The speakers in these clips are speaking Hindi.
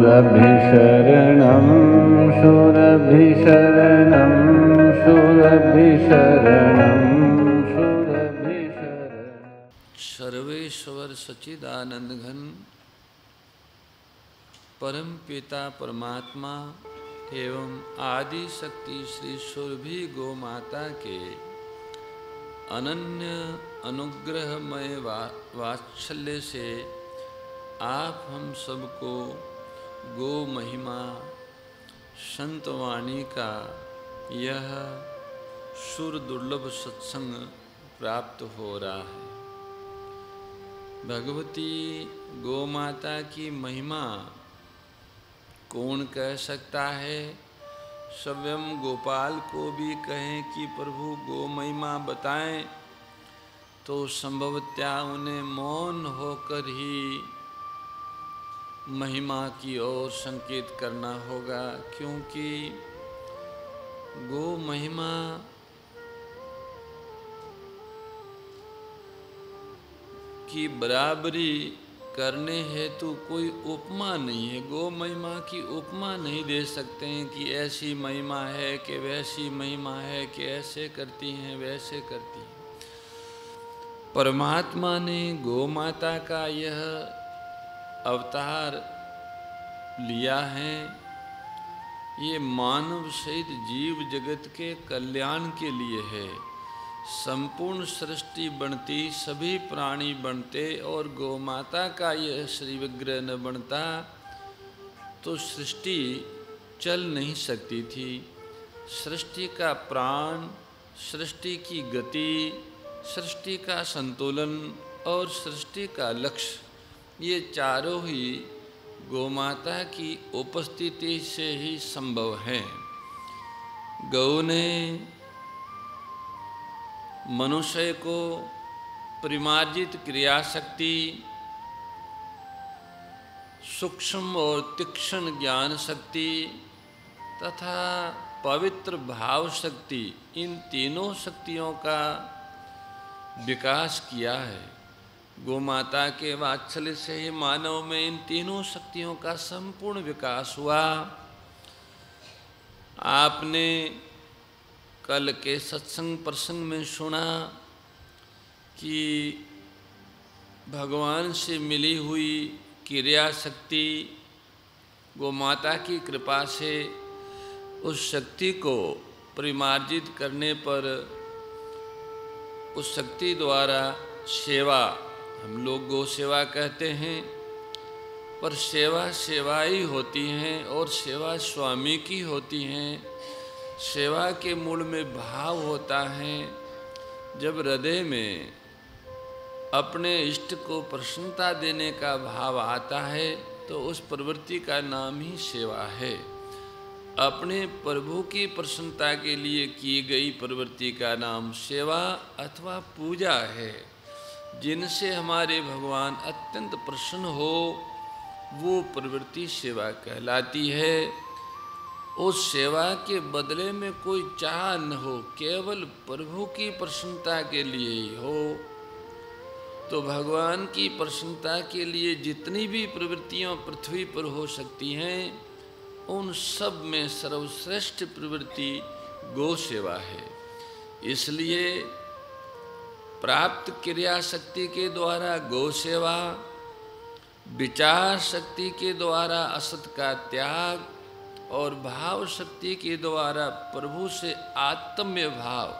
सुरभिशरणं सुरभिशरणं सुरभिशरणं सुरभिशरणं। सर्वेश्वर सच्चिदानंद घन परम पिता परमात्मा एवं आदि शक्ति श्री सुरभि गौ माता के अनन्य अनुग्रहमय वात्सल्य से आप हम सबको गो महिमा संतवाणी का यह सुर दुर्लभ सत्संग प्राप्त हो रहा है। भगवती गौ माता की महिमा कौन कह सकता है? स्वयं गोपाल को भी कहें कि प्रभु गो महिमा बताएं तो संभवतः उन्हें मौन होकर ही महिमा की ओर संकेत करना होगा, क्योंकि गो महिमा की बराबरी करने हेतु कोई उपमा नहीं है। गो महिमा की उपमा नहीं दे सकते हैं कि ऐसी महिमा है कि वैसी महिमा है कि ऐसे करती हैं वैसे करती हैं। परमात्मा ने गौ माता का यह अवतार लिया है, ये मानव सहित जीव जगत के कल्याण के लिए है। संपूर्ण सृष्टि बनती, सभी प्राणी बनते और गौ माता का यह श्री विग्रह न बनता तो सृष्टि चल नहीं सकती थी। सृष्टि का प्राण, सृष्टि की गति, सृष्टि का संतुलन और सृष्टि का लक्ष्य, ये चारों ही गौ माता की उपस्थिति से ही संभव है। गौ ने मनुष्य को परिमार्जित क्रिया शक्ति, सूक्ष्म और तीक्ष्ण ज्ञान शक्ति तथा पवित्र भाव शक्ति, इन तीनों शक्तियों का विकास किया है। गौ माता के वात्सल्य से ही मानव में इन तीनों शक्तियों का संपूर्ण विकास हुआ। आपने कल के सत्संग प्रसंग में सुना कि भगवान से मिली हुई क्रिया शक्ति गौ माता की कृपा से उस शक्ति को परिमार्जित करने पर उस शक्ति द्वारा सेवा, हम लोग गौ सेवा कहते हैं, पर सेवा सेवा ही होती हैं और सेवा स्वामी की होती हैं। सेवा के मूल में भाव होता है। जब हृदय में अपने इष्ट को प्रसन्नता देने का भाव आता है तो उस प्रवृत्ति का नाम ही सेवा है। अपने प्रभु की प्रसन्नता के लिए की गई प्रवृत्ति का नाम सेवा अथवा पूजा है। जिनसे हमारे भगवान अत्यंत प्रसन्न हो वो प्रवृत्ति सेवा कहलाती है। उस सेवा के बदले में कोई चाह न हो, केवल प्रभु की प्रसन्नता के लिए ही हो। तो भगवान की प्रसन्नता के लिए जितनी भी प्रवृत्तियां पृथ्वी पर हो सकती हैं, उन सब में सर्वश्रेष्ठ प्रवृत्ति गौ सेवा है। इसलिए प्राप्त क्रिया शक्ति के द्वारा गौ सेवा, विचार शक्ति के द्वारा असत का त्याग और भाव शक्ति के द्वारा प्रभु से आत्म्य भाव,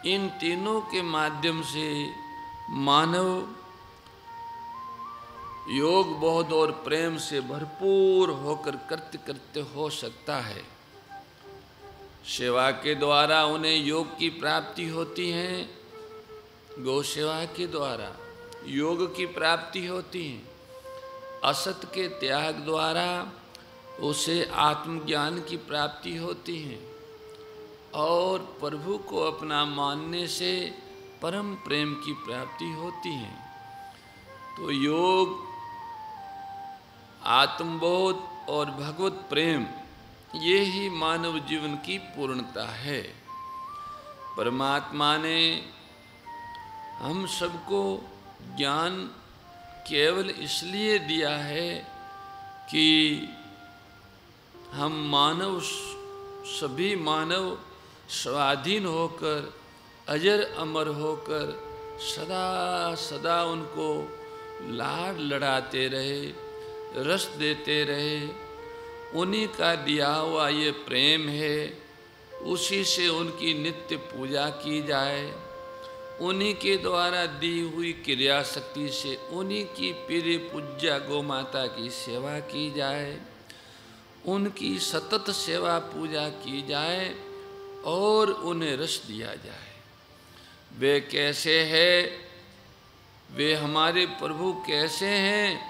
इन तीनों के माध्यम से मानव योग बोध और प्रेम से भरपूर होकर कृत्य कृत्य हो सकता है। सेवा के द्वारा उन्हें योग की प्राप्ति होती है, गौ सेवा के द्वारा योग की प्राप्ति होती है। असत के त्याग द्वारा उसे आत्मज्ञान की प्राप्ति होती है और प्रभु को अपना मानने से परम प्रेम की प्राप्ति होती है। तो योग, आत्मबोध और भगवत प्रेम, ये ही मानव जीवन की पूर्णता है। परमात्मा ने हम सबको ज्ञान केवल इसलिए दिया है कि हम मानव, सभी मानव स्वाधीन होकर, अजर अमर होकर सदा सदा उनको लाड लड़ाते रहे, रस देते रहे। उन्हीं का दिया हुआ ये प्रेम है, उसी से उनकी नित्य पूजा की जाए। उन्हीं के द्वारा दी हुई क्रिया शक्ति से उन्हीं की प्रिय पूज्या गौ माता की सेवा की जाए, उनकी सतत सेवा पूजा की जाए और उन्हें रस दिया जाए। वे कैसे हैं, वे हमारे प्रभु कैसे हैं,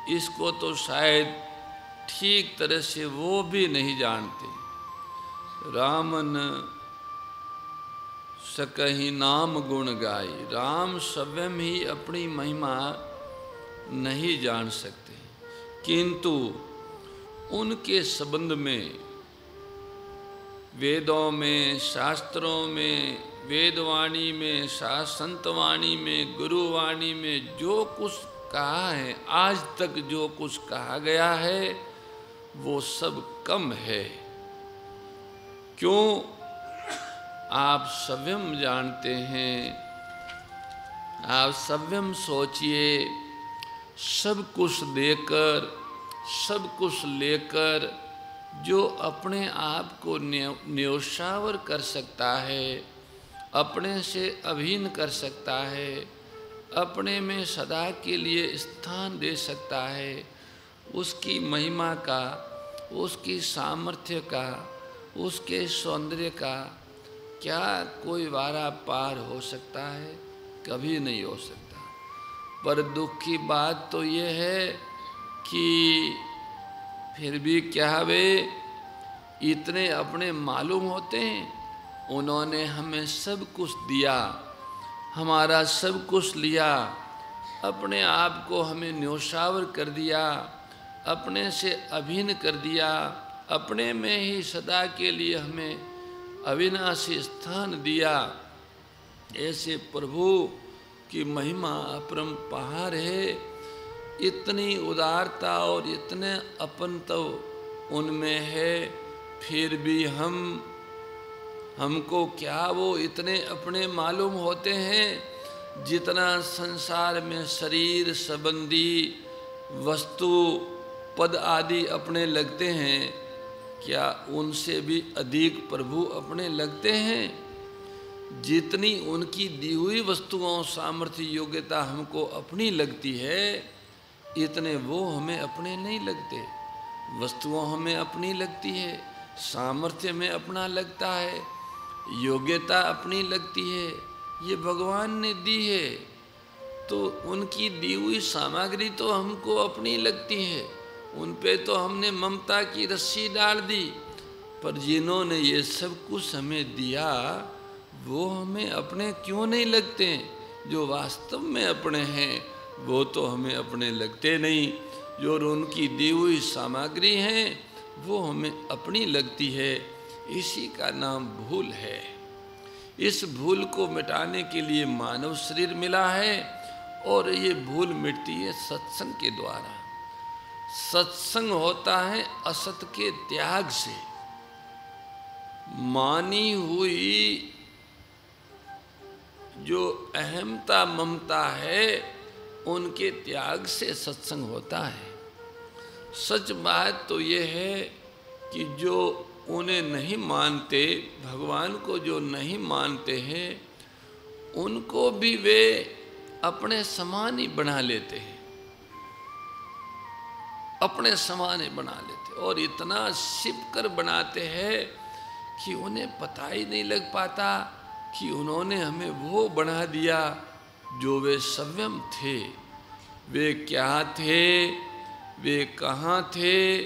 इसको तो शायद ठीक तरह से वो भी नहीं जानते। रामन सकहि नाम गुण गाई, राम स्वयं ही अपनी महिमा नहीं जान सकते, किंतु उनके संबंध में वेदों में, शास्त्रों में, वेदवाणी में, संतवाणी में, गुरुवाणी में जो कुछ कहा है, आज तक जो कुछ कहा गया है, वो सब कम है। क्यों? आप स्वयं जानते हैं, आप स्वयं सोचिए, सब कुछ देकर, सब कुछ लेकर जो अपने आप को न्योछावर कर सकता है, अपने से अभिन्न कर सकता है, अपने में सदा के लिए स्थान दे सकता है, उसकी महिमा का, उसकी सामर्थ्य का, उसके सौंदर्य का क्या कोई वारा पार हो सकता है? कभी नहीं हो सकता। पर दुख की बात तो ये है कि फिर भी क्या वे इतने अपने मालूम होते हैं। उन्होंने हमें सब कुछ दिया, हमारा सब कुछ लिया, अपने आप को हमें न्योछावर कर दिया, अपने से अभिन्न कर दिया, अपने में ही सदा के लिए हमें अविनाशी स्थान दिया। ऐसे प्रभु की महिमा अपरंपार है। इतनी उदारता और इतने अपनत्व उनमें है, फिर भी हमको क्या वो इतने अपने मालूम होते हैं? जितना संसार में शरीर संबंधी वस्तु पद आदि अपने लगते हैं, क्या उनसे भी अधिक प्रभु अपने लगते हैं? जितनी उनकी दी हुई वस्तुओं, सामर्थ्य, योग्यता हमको अपनी लगती है, इतने वो हमें अपने नहीं लगते। वस्तुओं हमें अपनी लगती है, सामर्थ्य में अपना लगता है, योग्यता अपनी लगती है, ये भगवान ने दी है। तो उनकी दी हुई सामग्री तो हमको अपनी लगती है, उन पे तो हमने ममता की रस्सी डाल दी। पर जिन्होंने ये सब कुछ हमें दिया, वो हमें अपने क्यों नहीं लगते? जो वास्तव में अपने हैं वो तो हमें अपने लगते नहीं। जो उनकी दी हुई सामग्री है वो हमें अपनी लगती है। इसी का नाम भूल है। इस भूल को मिटाने के लिए मानव शरीर मिला है, और ये भूल मिटती है सत्संग के द्वारा। सत्संग होता है असत के त्याग से। मानी हुई जो अहमता ममता है, उनके त्याग से सत्संग होता है। सच बात तो ये है कि जो उन्हें नहीं मानते, भगवान को जो नहीं मानते हैं, उनको भी वे अपने समान ही बना लेते हैं, अपने समान ही बना लेते, और इतना छिप कर बनाते हैं कि उन्हें पता ही नहीं लग पाता कि उन्होंने हमें वो बना दिया जो वे स्वयं थे। वे क्या थे, वे कहाँ थे,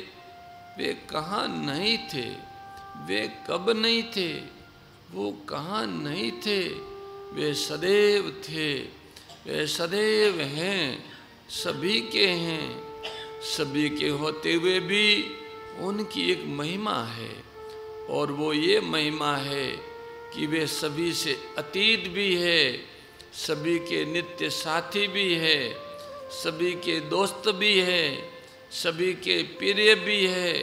वे कहाँ नहीं थे, वे कब नहीं थे, वो कहाँ नहीं थे, वे सदैव थे, वे सदैव हैं, सभी के हैं। सभी के होते हुए भी उनकी एक महिमा है, और वो ये महिमा है कि वे सभी से अतीत भी है, सभी के नित्य साथी भी है, सभी के दोस्त भी है, सभी के प्रिय भी है,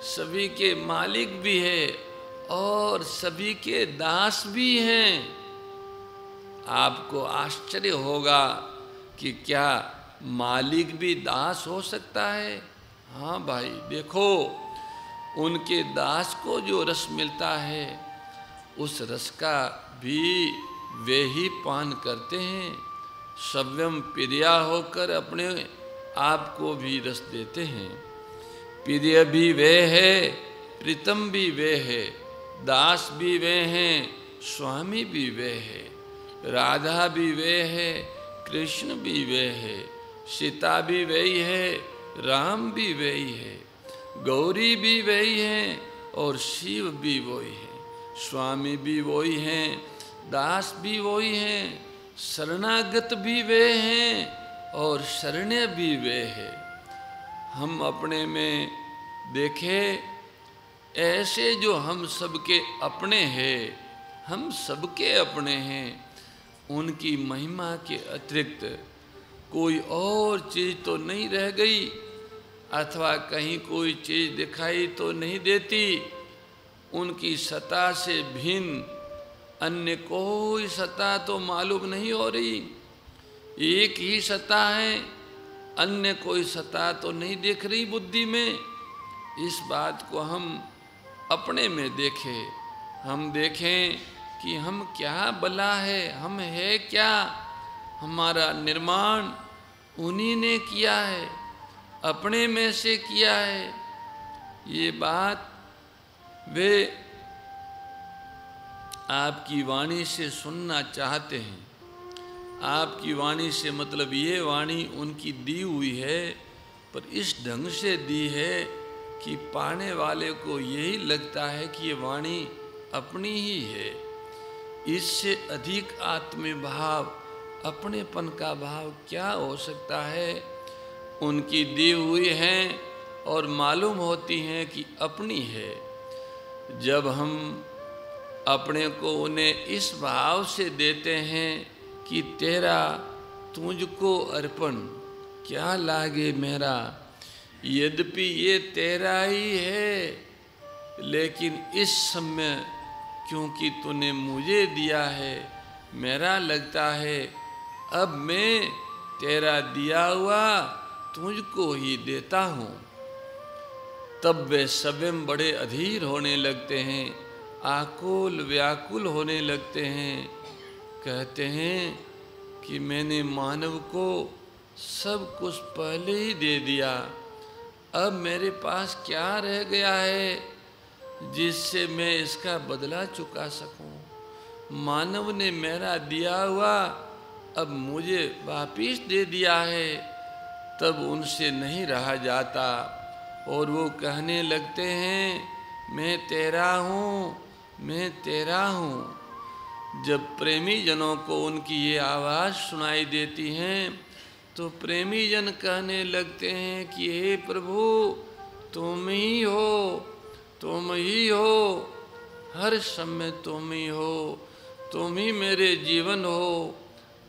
सभी के मालिक भी है और सभी के दास भी हैं। आपको आश्चर्य होगा कि क्या मालिक भी दास हो सकता है? हाँ भाई, देखो उनके दास को जो रस मिलता है उस रस का भी वे ही पान करते हैं। स्वयं प्रिया होकर अपने आप को भी रस देते हैं। प्रिय भी वे है, प्रीतम भी वे है, दास भी वे हैं, स्वामी भी वे है, राधा भी वे है, कृष्ण भी वे है, सीता भी वही है, राम भी वही है, गौरी भी वही है और शिव भी वही है, स्वामी भी वही हैं, दास भी वही हैं, शरणागत भी वे हैं और शरण्य भी वे हैं। हम अपने में देखें, ऐसे जो हम सबके अपने हैं, हम सबके अपने हैं, उनकी महिमा के अतिरिक्त कोई और चीज़ तो नहीं रह गई, अथवा कहीं कोई चीज़ दिखाई तो नहीं देती। उनकी सत्ता से भिन्न अन्य कोई सत्ता तो मालूम नहीं हो रही। एक ही सत्ता है, अन्य कोई सत्ता तो नहीं दिख रही बुद्धि में। इस बात को हम अपने में देखें, हम देखें कि हम क्या भला है, हम है क्या। हमारा निर्माण उन्हीं ने किया है, अपने में से किया है। ये बात वे आपकी वाणी से सुनना चाहते हैं। आपकी वाणी से मतलब ये वाणी उनकी दी हुई है, पर इस ढंग से दी है कि पाने वाले को यही लगता है कि ये वाणी अपनी ही है। इससे अधिक आत्मभाव, अपनेपन का भाव क्या हो सकता है। उनकी दी हुई हैं और मालूम होती हैं कि अपनी है। जब हम अपने को उन्हें इस भाव से देते हैं कि तेरा तुझको अर्पण, क्या लागे मेरा, यद्यपि ये तेरा ही है, लेकिन इस समय क्योंकि तूने मुझे दिया है, मेरा लगता है अब मैं तेरा दिया हुआ तुझको ही देता हूँ। तब वे स्वयं बड़े अधीर होने लगते हैं, आकुल व्याकुल होने लगते हैं। कहते हैं कि मैंने मानव को सब कुछ पहले ही दे दिया, अब मेरे पास क्या रह गया है जिससे मैं इसका बदला चुका सकूं। मानव ने मेरा दिया हुआ अब मुझे वापिस दे दिया है। तब उनसे नहीं रहा जाता और वो कहने लगते हैं मैं तेरा हूँ, मैं तेरा हूँ। जब प्रेमी जनों को उनकी ये आवाज़ सुनाई देती हैं तो प्रेमी जन कहने लगते हैं कि हे प्रभु, तुम ही हो, तुम ही हो, हर समय तुम ही हो, तुम ही मेरे जीवन हो,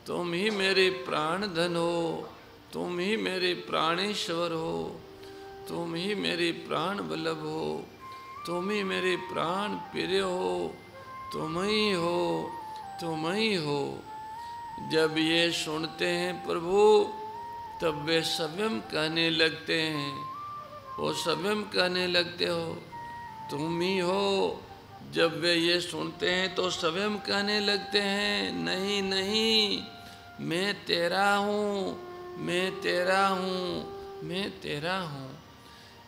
तुम ही मेरे प्राण धन हो, तुम ही मेरे प्राणेश्वर हो, तुम ही मेरे प्राण वल्लभ हो, तुम ही मेरे प्राण प्रिय हो, तुम ही हो, तुम ही हो। जब ये सुनते हैं प्रभु, तब वे स्वयं कहने लगते हैं, वो स्वयं कहने लगते हो तुम ही हो। जब वे ये सुनते हैं तो स्वयं कहने लगते हैं नहीं नहीं, मैं तेरा हूँ, मैं तेरा हूँ, मैं तेरा हूँ।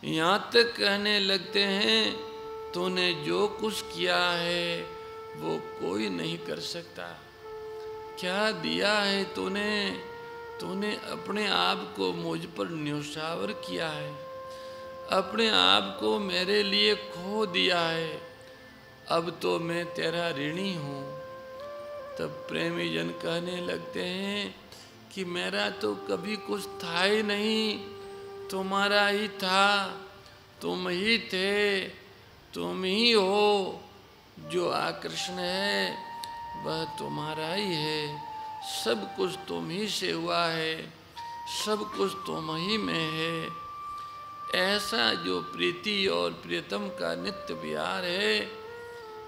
यहाँ तक कहने लगते हैं तूने जो कुछ किया है वो कोई नहीं कर सकता। क्या दिया है तूने, तूने अपने आप को मुझ पर न्योछावर किया है, अपने आप को मेरे लिए खो दिया है। अब तो मैं तेरा ऋणी हूँ। तब प्रेमी जन कहने लगते हैं कि मेरा तो कभी कुछ था ही नहीं, तुम्हारा ही था, तुम ही थे, तुम ही हो। जो आकर्षण है वह तुम्हारा ही है, सब कुछ तुम ही से हुआ है, सब कुछ तुम ही में है। ऐसा जो प्रीति और प्रियतम का नित्य विहार है,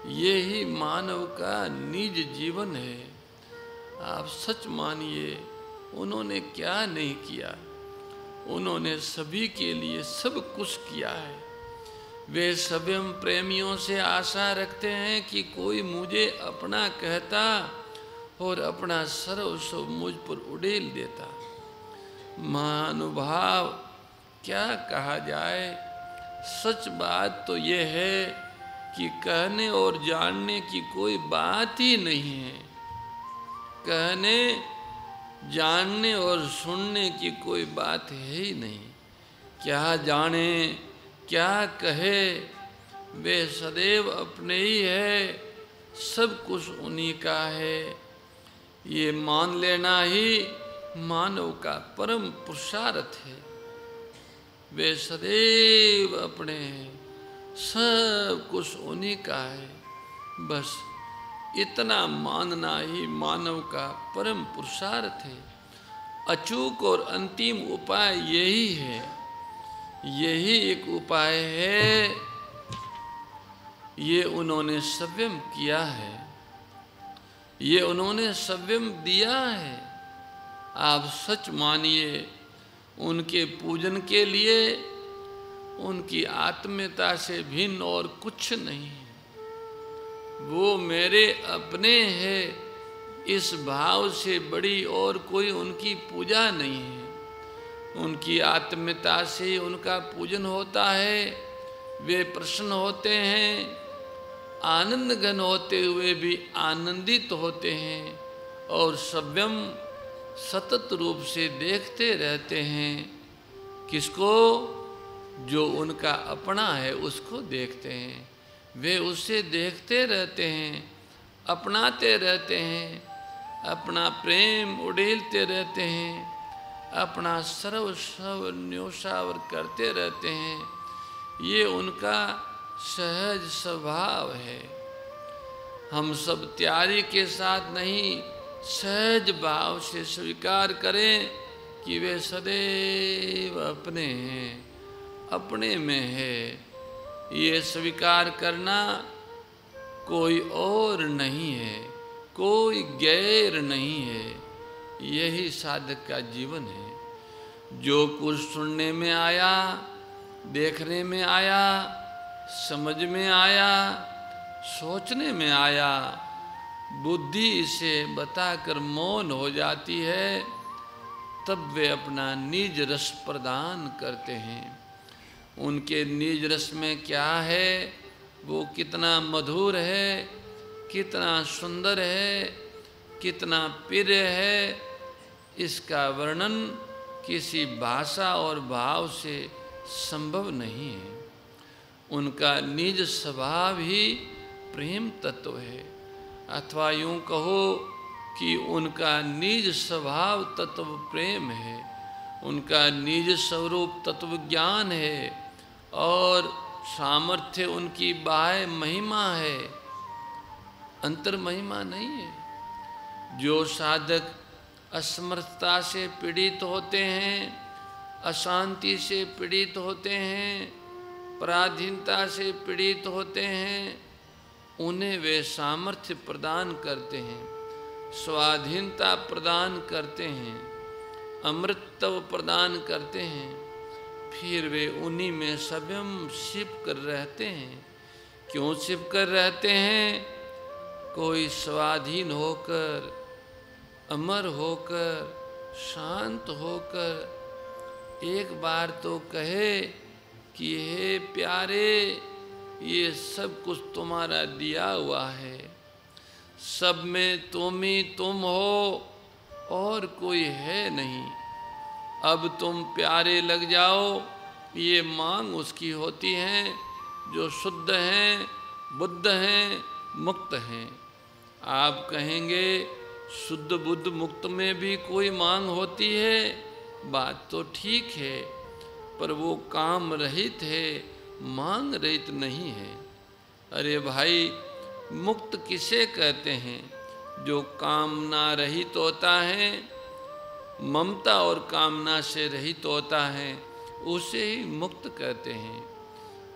ये ही मानव का निज जीवन है। आप सच मानिए, उन्होंने क्या नहीं किया, उन्होंने सभी के लिए सब कुछ किया है। वे स्वयं प्रेमियों से आशा रखते हैं कि कोई मुझे अपना कहता और अपना सर्वस्व मुझ पर उड़ेल देता। महानुभाव, क्या कहा जाए। सच बात तो यह है कि कहने और जानने की कोई बात ही नहीं है। कहने, जानने और सुनने की कोई है ही नहीं। क्या जाने, क्या कहे, वे सदैव अपने ही है, सब कुछ उन्हीं का है। ये मान लेना ही मानव का परम पुरुषार्थ है। वे सदैव अपने हैं, सब कुछ उन्हीं का है। बस इतना मानना ही मानव का परम पुरुषार्थ है। अचूक और अंतिम उपाय यही है। यही एक उपाय है, ये उन्होंने स्वयं किया है, ये उन्होंने स्वयं दिया है। आप सच मानिए, उनके पूजन के लिए उनकी आत्मीयता से भिन्न और कुछ नहीं है। वो मेरे अपने हैं, इस भाव से बड़ी और कोई उनकी पूजा नहीं है। उनकी आत्मीयता से उनका पूजन होता है। वे प्रसन्न होते हैं, आनंद घन होते हुए भी आनंदित होते हैं और स्वयं सतत रूप से देखते रहते हैं। किसको? जो उनका अपना है उसको देखते हैं। वे उसे देखते रहते हैं, अपनाते रहते हैं, अपना प्रेम उड़ेलते रहते हैं, अपना सर्वस्व न्योछावर करते रहते हैं। ये उनका सहज स्वभाव है। हम सब तैयारी के साथ नहीं, सहज भाव से स्वीकार करें कि वे सदैव अपने हैं, अपने में है। ये स्वीकार करना कोई और नहीं है, कोई गैर नहीं है। यही साधक का जीवन है। जो कुछ सुनने में आया, देखने में आया, समझ में आया, सोचने में आया, बुद्धि इसे बताकर मौन हो जाती है, तब वे अपना निज रस प्रदान करते हैं। उनके निज रस में क्या है, वो कितना मधुर है, कितना सुंदर है, कितना प्रिय है, इसका वर्णन किसी भाषा और भाव से संभव नहीं है। उनका निज स्वभाव ही प्रेम तत्व है, अथवा यूँ कहो कि उनका निज स्वभाव तत्व प्रेम है। उनका निज स्वरूप तत्व ज्ञान है और सामर्थ्य उनकी बाह्य महिमा है, अंतर महिमा नहीं है। जो साधक असमर्थता से पीड़ित होते हैं, अशांति से पीड़ित होते हैं, पराधीनता से पीड़ित होते हैं, उन्हें वे सामर्थ्य प्रदान करते हैं, स्वाधीनता प्रदान करते हैं, अमृतत्व प्रदान करते हैं। फिर वे उन्हीं में स्वयं छिप कर रहते हैं। क्यों छिप कर रहते हैं? कोई स्वाधीन होकर, अमर होकर, शांत होकर एक बार तो कहे कि हे प्यारे, ये सब कुछ तुम्हारा दिया हुआ है, सब में तुम ही तुम हो और कोई है नहीं। अब तुम प्यारे लग जाओ, ये मांग उसकी होती है जो शुद्ध हैं, बुद्ध हैं, मुक्त हैं। आप कहेंगे शुद्ध बुद्ध मुक्त में भी कोई मांग होती है, बात तो ठीक है, पर वो काम रहित है, मांग रहित नहीं है। अरे भाई, मुक्त किसे कहते हैं? जो कामना रहित होता है, ममता और कामना से रहित होता है, उसे ही मुक्त कहते हैं।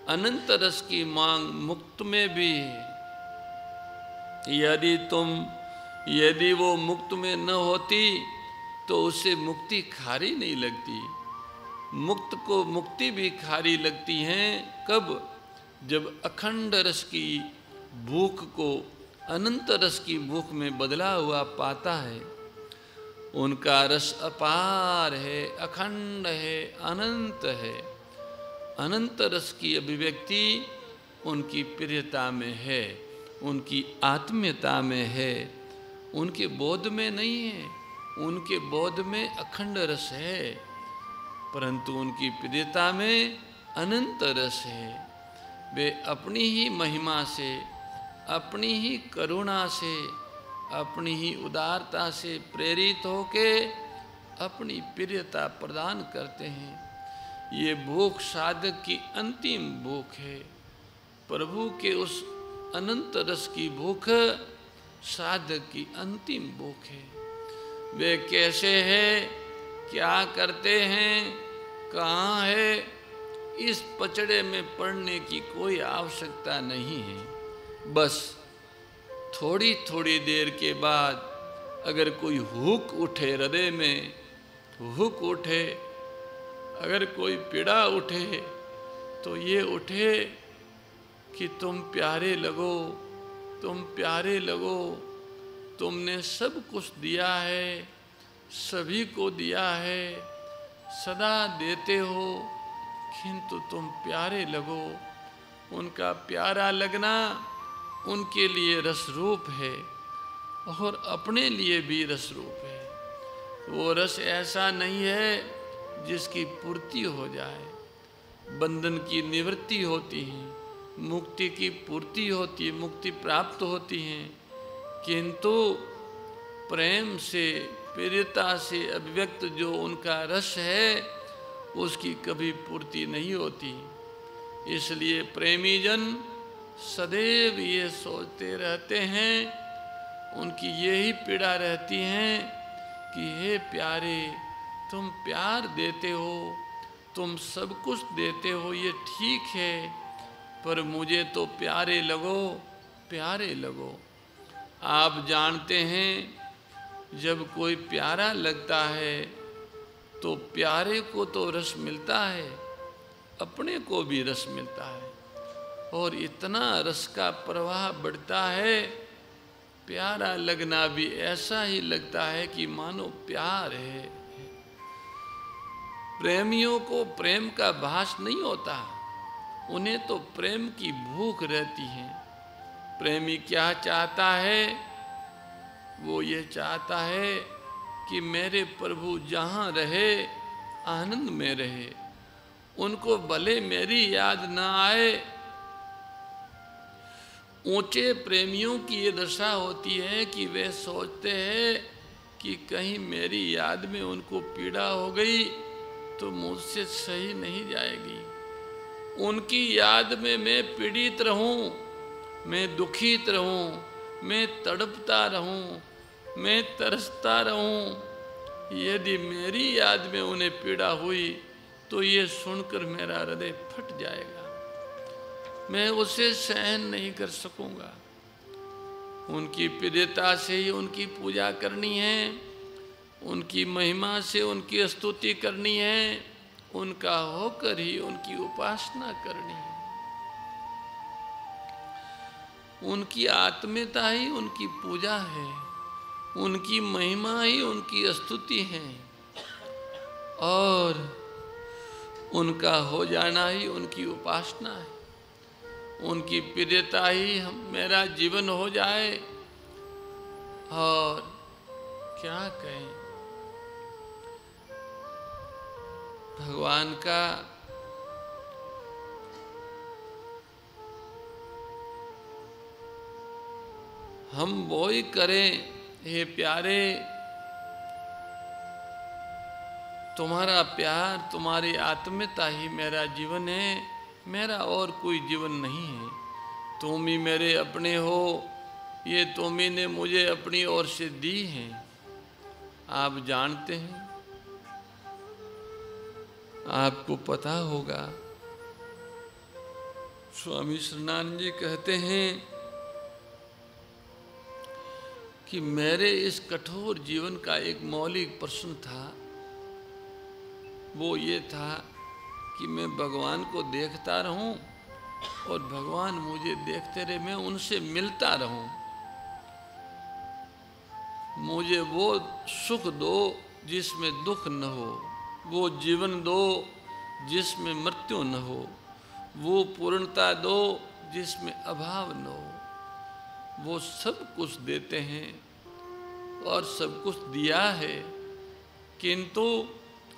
अनंत रस की मांग मुक्त में भी है। यदि वो मुक्त में न होती तो उसे मुक्ति खारी नहीं लगती। मुक्त को मुक्ति भी खारी लगती है कब? जब अखंड रस की भूख को अनंत रस की भूख में बदला हुआ पाता है। उनका रस अपार है, अखंड है, अनंत है। अनंत रस की अभिव्यक्ति उनकी प्रियता में है, उनकी आत्मीयता में है, उनके बोध में नहीं है। उनके बोध में अखंड रस है, परंतु उनकी प्रियता में अनंत रस है। वे अपनी ही महिमा से, अपनी ही करुणा से, अपनी ही उदारता से प्रेरित होके अपनी प्रियता प्रदान करते हैं। ये भूख साधक की अंतिम भूख है। प्रभु के उस अनंत रस की भूख साधक की अंतिम भूख है। वे कैसे है, क्या करते हैं, कहाँ है, इस पचड़े में पड़ने की कोई आवश्यकता नहीं है। बस थोड़ी थोड़ी देर के बाद अगर कोई हुक उठे, हृदय में हुक उठे, अगर कोई पीड़ा उठे, तो ये उठे कि तुम प्यारे लगो, तुम प्यारे लगो, तुमने सब कुछ दिया है, सभी को दिया है, सदा देते हो, किंतु तुम प्यारे लगो। उनका प्यारा लगना उनके लिए रस रूप है और अपने लिए भी रस रूप है। वो रस ऐसा नहीं है जिसकी पूर्ति हो जाए। बंधन की निवृत्ति होती है, मुक्ति की पूर्ति होती है, मुक्ति प्राप्त होती है, किंतु प्रेम से, प्रियता से अभिव्यक्त जो उनका रस है उसकी कभी पूर्ति नहीं होती। इसलिए प्रेमी जन सदैव ये सोचते रहते हैं, उनकी यही पीड़ा रहती है कि हे प्यारे, तुम प्यार देते हो, तुम सब कुछ देते हो, ये ठीक है, पर मुझे तो प्यारे लगो, प्यारे लगो। आप जानते हैं जब कोई प्यारा लगता है तो प्यारे को तो रस मिलता है, अपने को भी रस मिलता है, और इतना रस का प्रवाह बढ़ता है, प्यारा लगना भी ऐसा ही लगता है कि मानो प्यार है। प्रेमियों को प्रेम का भास नहीं होता, उन्हें तो प्रेम की भूख रहती है। प्रेमी क्या चाहता है? वो ये चाहता है कि मेरे प्रभु जहाँ रहे आनंद में रहे, उनको भले मेरी याद ना आए। ऊंचे प्रेमियों की ये दशा होती है कि वे सोचते हैं कि कहीं मेरी याद में उनको पीड़ा हो गई तो मुझसे सही नहीं जाएगी। उनकी याद में मैं पीड़ित रहूं, मैं दुखित रहूं, मैं तड़पता रहूं, मैं तरसता रहूं। यदि मेरी याद में उन्हें पीड़ा हुई तो ये सुनकर मेरा हृदय फट जाएगा, मैं उसे सहन नहीं कर सकूंगा। उनकी प्रियता से ही उनकी पूजा करनी है, उनकी महिमा से उनकी स्तुति करनी है, उनका होकर ही उनकी उपासना करनी है। उनकी आत्मीयता ही उनकी पूजा है, उनकी महिमा ही उनकी स्तुति है, और उनका हो जाना ही उनकी उपासना है। उनकी प्रियता ही मेरा जीवन हो जाए। और क्या कहें, भगवान का हम वो ही करें, हे प्यारे, तुम्हारा प्यार, तुम्हारी आत्मीयता ही मेरा जीवन है, मेरा और कोई जीवन नहीं है। तुम ही मेरे अपने हो, ये तुम ही ने मुझे अपनी ओर से दी हैं। आप जानते हैं आपको पता होगा। स्वामी श्रीनारायण जी कहते हैं कि मेरे इस कठोर जीवन का एक मौलिक प्रश्न था, वो ये था कि मैं भगवान को देखता रहूं और भगवान मुझे देखते रहे, मैं उनसे मिलता रहूं। मुझे वो सुख दो जिसमें दुख न हो, वो जीवन दो जिसमें मृत्यु न हो, वो पूर्णता दो जिसमें अभाव न हो। वो सब कुछ देते हैं और सब कुछ दिया है, किंतु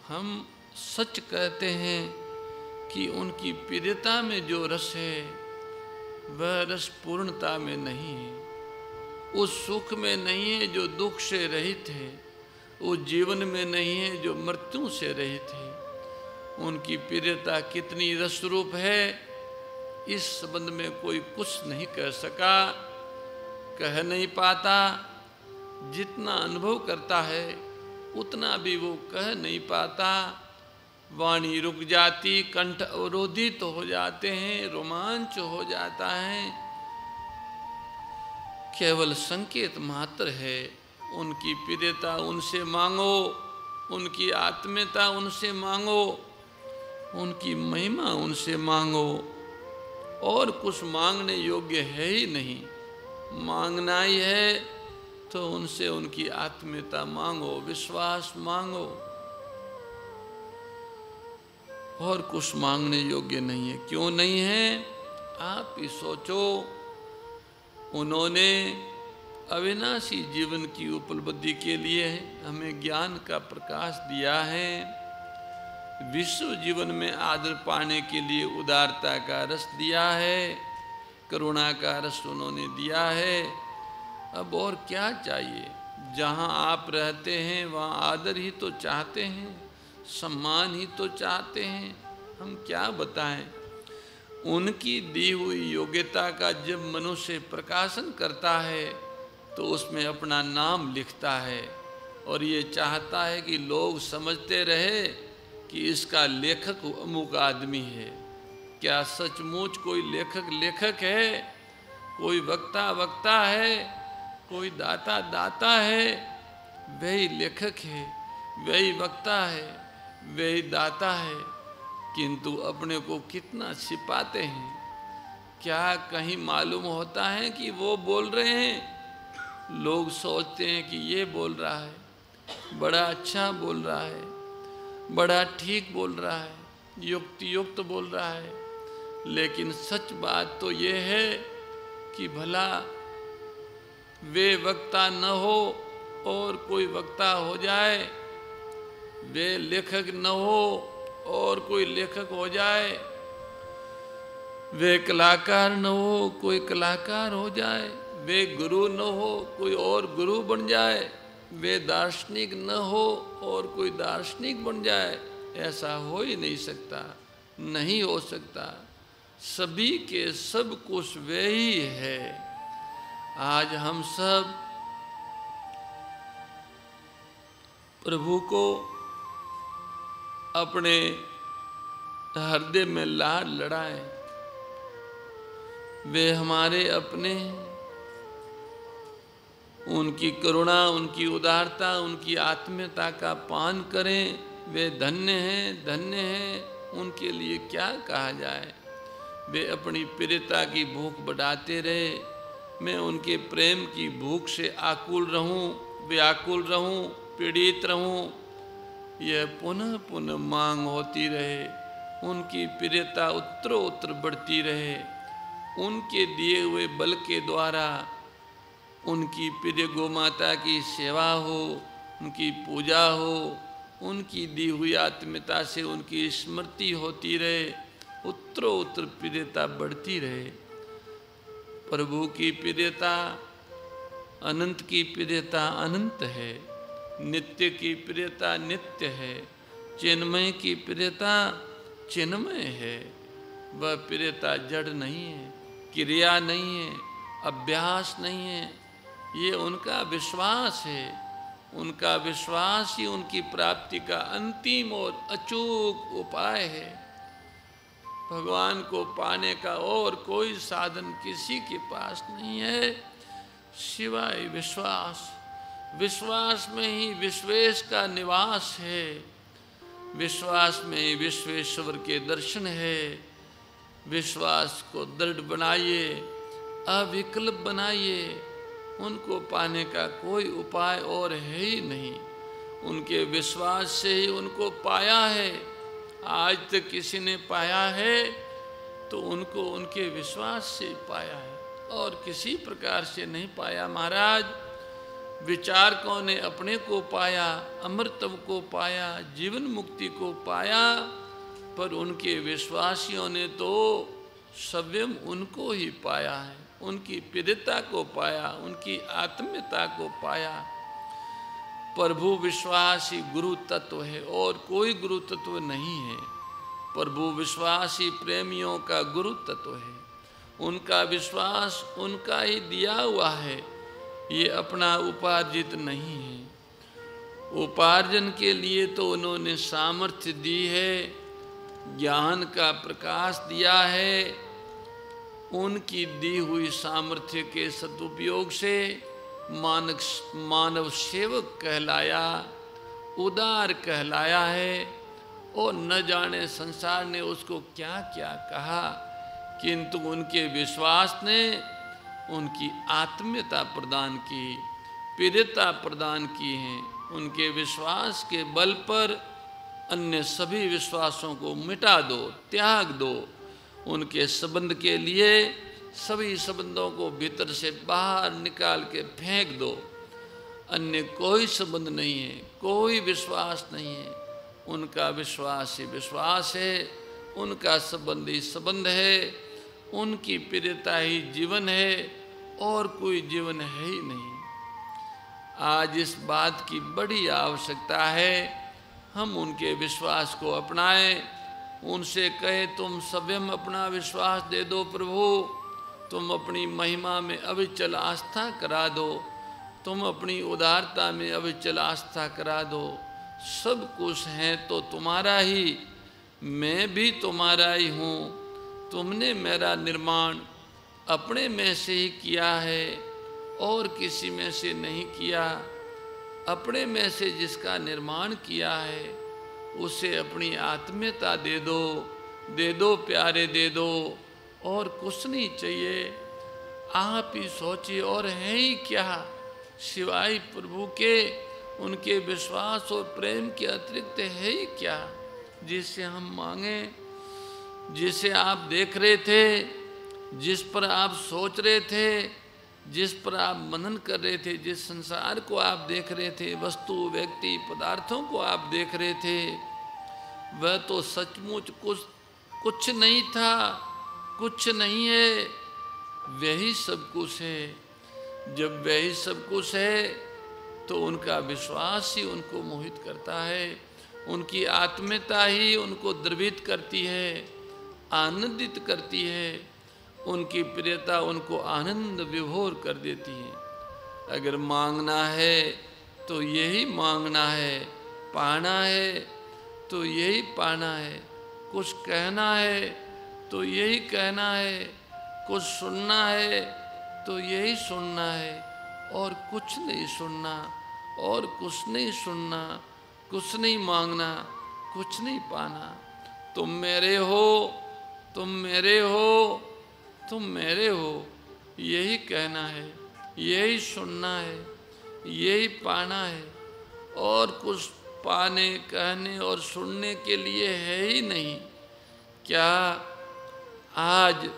हम सच कहते हैं कि उनकी प्रियता में जो रस है वह रस पूर्णता में नहीं है, उस सुख में नहीं है जो दुख से रहित है, उस जीवन में नहीं है जो मृत्यु से रहित है। उनकी प्रियता कितनी रस रूप है, इस संबंध में कोई कुछ नहीं कह सका, कह नहीं पाता। जितना अनुभव करता है उतना भी वो कह नहीं पाता। वाणी रुक जाती, कंठ अवरोधित हो जाते हैं, रोमांच हो जाता है। केवल संकेत मात्र है। उनकी प्रियता उनसे मांगो, उनकी आत्मीयता उनसे मांगो, उनकी महिमा उनसे मांगो, और कुछ मांगने योग्य है ही नहीं। मांगना ही है तो उनसे उनकी आत्मीयता मांगो, विश्वास मांगो, और कुछ मांगने योग्य नहीं है। क्यों नहीं है? आप ही सोचो। उन्होंने अविनाशी जीवन की उपलब्धि के लिए हमें ज्ञान का प्रकाश दिया है, विश्व जीवन में आदर पाने के लिए उदारता का रस दिया है, करुणा का रस उन्होंने दिया है। अब और क्या चाहिए? जहाँ आप रहते हैं वहाँ आदर ही तो चाहते हैं, सम्मान ही तो चाहते हैं। हम क्या बताएं? उनकी दी हुई योग्यता का जब मनुष्य प्रकाशन करता है तो उसमें अपना नाम लिखता है और ये चाहता है कि लोग समझते रहे कि इसका लेखक अमुक आदमी है। क्या सचमुच कोई लेखक लेखक है, कोई वक्ता वक्ता है, कोई दाता दाता है? वही लेखक है, वही वक्ता है, वही दाता है, किंतु अपने को कितना छिपाते हैं। क्या कहीं मालूम होता है कि वो बोल रहे हैं? लोग सोचते हैं कि ये बोल रहा है, बड़ा अच्छा बोल रहा है, बड़ा ठीक बोल रहा है, युक्ति युक्त बोल रहा है। लेकिन सच बात तो ये है कि भला वे वक्ता न हो और कोई वक्ता हो जाए, वे लेखक न हो और कोई लेखक हो जाए, वे कलाकार न हो कोई कलाकार हो जाए, वे गुरु न हो कोई और गुरु बन जाए, वे दार्शनिक न हो और कोई दार्शनिक बन जाए। ऐसा हो ही नहीं सकता, नहीं हो सकता। सभी के सब कुछ वे ही है। आज हम सब प्रभु को अपने हृदय में लाड लड़ाएं। वे हमारे अपने हैं। उनकी करुणा, उनकी उदारता, उनकी आत्मीयता का पान करें। वे धन्य हैं, धन्य हैं। उनके लिए क्या कहा जाए। वे अपनी प्रियता की भूख बढ़ाते रहे। मैं उनके प्रेम की भूख से आकुल रहूं, व्याकुल रहूं, पीड़ित रहूं। यह पुनः पुनः मांग होती रहे। उनकी प्रियता उत्तरोत्तर बढ़ती रहे। उनके दिए हुए बल के द्वारा उनकी प्रिय गोमाता की सेवा हो, उनकी पूजा हो, उनकी दी हुई आत्मीयता से उनकी स्मृति होती रहे, उत्तरोत्तर प्रियता बढ़ती रहे। प्रभु की प्रियता, अनंत की प्रियता अनंत है, नित्य की प्रियता नित्य है, चिन्मय की प्रियता चिन्मय है। वह प्रियता जड़ नहीं है, क्रिया नहीं है, अभ्यास नहीं है। ये उनका विश्वास है, उनका विश्वास ही उनकी प्राप्ति का अंतिम और अचूक उपाय है। भगवान को पाने का और कोई साधन किसी के पास नहीं है सिवाय विश्वास। विश्वास में ही विश्वेश का निवास है, विश्वास में ही विश्वेश्वर के दर्शन है। विश्वास को दृढ़ बनाइए, अविकल्प बनाइए। उनको पाने का कोई उपाय और है ही नहीं। उनके विश्वास से ही उनको पाया है। आज तक किसी ने पाया है तो उनको उनके विश्वास से पाया है, और किसी प्रकार से नहीं पाया। महाराज, विचारकों ने अपने को पाया, अमृतत्व को पाया, जीवन मुक्ति को पाया, पर उनके विश्वासियों ने तो स्वयं उनको ही पाया है। उनकी पीड़िता को पाया, उनकी आत्मीयता को पाया। प्रभु विश्वास ही गुरु तत्व है और कोई गुरु तत्व नहीं है। प्रभु विश्वास ही प्रेमियों का गुरु तत्व है। उनका विश्वास उनका ही दिया हुआ है, ये अपना उपार्जित नहीं है। उपार्जन के लिए तो उन्होंने सामर्थ्य दी है, ज्ञान का प्रकाश दिया है। उनकी दी हुई सामर्थ्य के सदुपयोग से मानव सेवक कहलाया, उदार कहलाया है। और न जाने संसार ने उसको क्या क्या कहा, किंतु उनके विश्वास ने उनकी आत्मीयता प्रदान की, पीड़िता प्रदान की है। उनके विश्वास के बल पर अन्य सभी विश्वासों को मिटा दो, त्याग दो। उनके संबंध के लिए सभी संबंधों को भीतर से बाहर निकाल के फेंक दो। अन्य कोई संबंध नहीं है, कोई विश्वास नहीं है। उनका विश्वास ही विश्वास है, उनका संबंध ही संबंध है, उनकी पीड़िता ही जीवन है, और कोई जीवन है ही नहीं। आज इस बात की बड़ी आवश्यकता है, हम उनके विश्वास को अपनाएं। उनसे कहे, तुम स्वयं अपना विश्वास दे दो प्रभु, तुम अपनी महिमा में अविचल आस्था करा दो, तुम अपनी उदारता में अविचल आस्था करा दो। सब कुछ है तो तुम्हारा ही, मैं भी तुम्हारा ही हूँ। तुमने मेरा निर्माण अपने में से ही किया है और किसी में से नहीं किया। अपने में से जिसका निर्माण किया है उसे अपनी आत्मीयता दे दो प्यारे, दे दो, और कुछ नहीं चाहिए। आप ही सोचिए, और है ही क्या सिवाय प्रभु के, उनके विश्वास और प्रेम के अतिरिक्त है ही क्या जिससे हम मांगे। जिसे आप देख रहे थे, जिस पर आप सोच रहे थे, जिस पर आप मनन कर रहे थे, जिस संसार को आप देख रहे थे, वस्तु व्यक्ति पदार्थों को आप देख रहे थे, वह तो सचमुच कुछ नहीं था, कुछ नहीं है, वही सब कुछ है। जब वही सब कुछ है तो उनका विश्वास ही उनको मोहित करता है, उनकी आत्मीयता ही उनको द्रवित करती है, आनंदित करती है। उनकी प्रियता उनको आनंद विभोर कर देती है। अगर मांगना है तो यही मांगना है, पाना है तो यही पाना है, कुछ कहना है तो यही कहना है, कुछ सुनना है तो यही सुनना है, और कुछ नहीं सुनना, और कुछ नहीं सुनना, कुछ नहीं मांगना, कुछ नहीं पाना। तुम मेरे हो, तुम मेरे हो, तुम मेरे हो, यही कहना है, यही सुनना है, यही पाना है, और कुछ पाने, कहने और सुनने के लिए है ही नहीं। क्या आज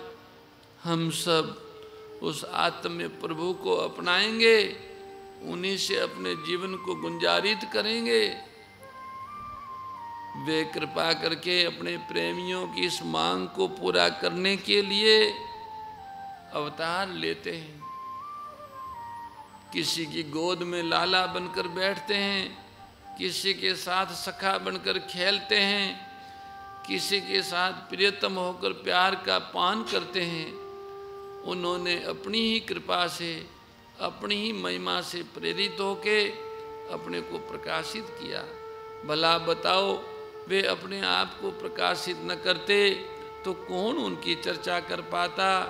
हम सब उस आत्म प्रभु को अपनाएंगे, उन्हीं से अपने जीवन को गुंजारित करेंगे? वे कृपा करके अपने प्रेमियों की इस मांग को पूरा करने के लिए अवतार लेते हैं। किसी की गोद में लाला बनकर बैठते हैं, किसी के साथ सखा बनकर खेलते हैं, किसी के साथ प्रियतम होकर प्यार का पान करते हैं। उन्होंने अपनी ही कृपा से, अपनी ही महिमा से प्रेरित होके अपने को प्रकाशित किया। भला बताओ, वे अपने आप को प्रकाशित न करते तो कौन उनकी चर्चा कर पाता,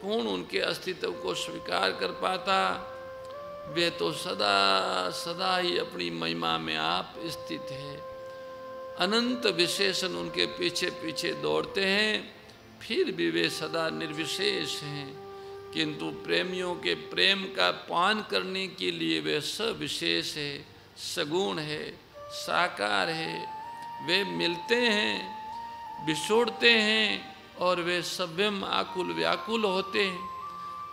कौन उनके अस्तित्व को स्वीकार कर पाता। वे तो सदा सदा ही अपनी महिमा में आप स्थित है। अनंत विशेषण उनके पीछे पीछे दौड़ते हैं, फिर भी वे सदा निर्विशेष हैं। किंतु प्रेमियों के प्रेम का पान करने के लिए वे सविशेष है, सगुण है, साकार है। वे मिलते हैं, बिछोड़ते हैं और वे सभ्यम आकुल व्याकुल होते हैं।